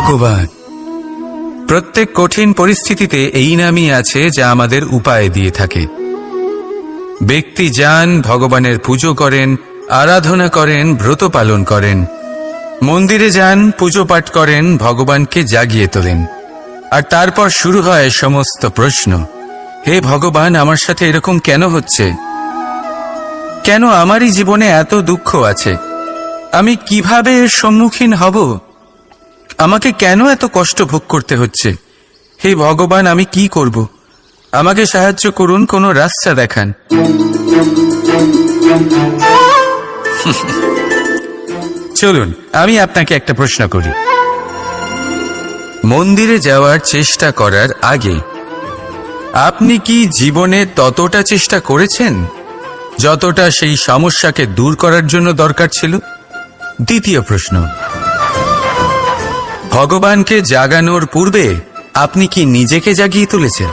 ভগবান। প্রত্যেক কঠিন পরিস্থিতিতে এই নামই আছে যা আমাদের উপায় দিয়ে থাকে। ব্যক্তি যান, ভগবানের পুজো করেন, আরাধনা করেন, ব্রত পালন করেন, মন্দিরে যান, পুজো পাঠ করেন, ভগবানকে জাগিয়ে তোলেন, আর তারপর শুরু হয় সমস্ত প্রশ্ন। হে ভগবান, আমার সাথে এরকম কেন হচ্ছে? কেন আমারই জীবনে এত দুঃখ আছে? আমি কিভাবে এর সম্মুখীন হব? আমাকে কেন এত কষ্ট ভোগ করতে হচ্ছে? হে ভগবান, আমি কি করব? আমাকে সাহায্য করুন, কোনো রাস্তা দেখান। চলুন আমি আপনাকে একটা প্রশ্ন করি। মন্দিরে যাওয়ার চেষ্টা করার আগে আপনি কি জীবনে ততটা চেষ্টা করেছেন যতটা সেই সমস্যাকে দূর করার জন্য দরকার ছিল? দ্বিতীয় প্রশ্ন, ভগবানকে জাগানোর পূর্বে আপনি কি নিজেকে জাগিয়ে তুলেছেন?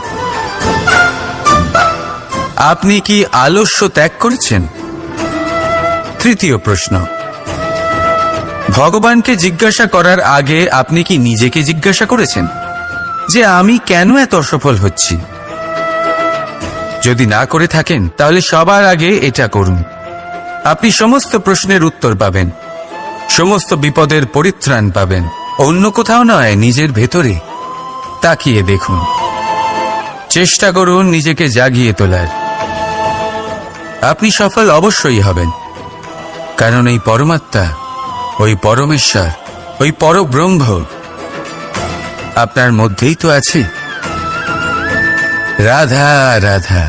আপনি কি আলস্য ত্যাগ করেছেন? তৃতীয় প্রশ্ন, ভগবানকে জিজ্ঞাসা করার আগে আপনি কি নিজেকে জিজ্ঞাসা করেছেন যে আমি কেন এত অসফল হচ্ছি? যদি না করে থাকেন তাহলে সবার আগে এটা করুন। আপনি সমস্ত প্রশ্নের উত্তর পাবেন, সমস্ত বিপদের পরিত্রাণ পাবেন। অন্য কোথাও নয়, নিজের ভেতরে তাকিয়ে দেখুন। চেষ্টা করুন নিজেকে জাগিয়ে তোলার। আপনি সফল অবশ্যই হবেন, কারণ এই পরমাত্মা, ওই পরমেশ্বর, ওই পরব্রহ্ম আপনার মধ্যেই তো আছে। রাধা রাধা।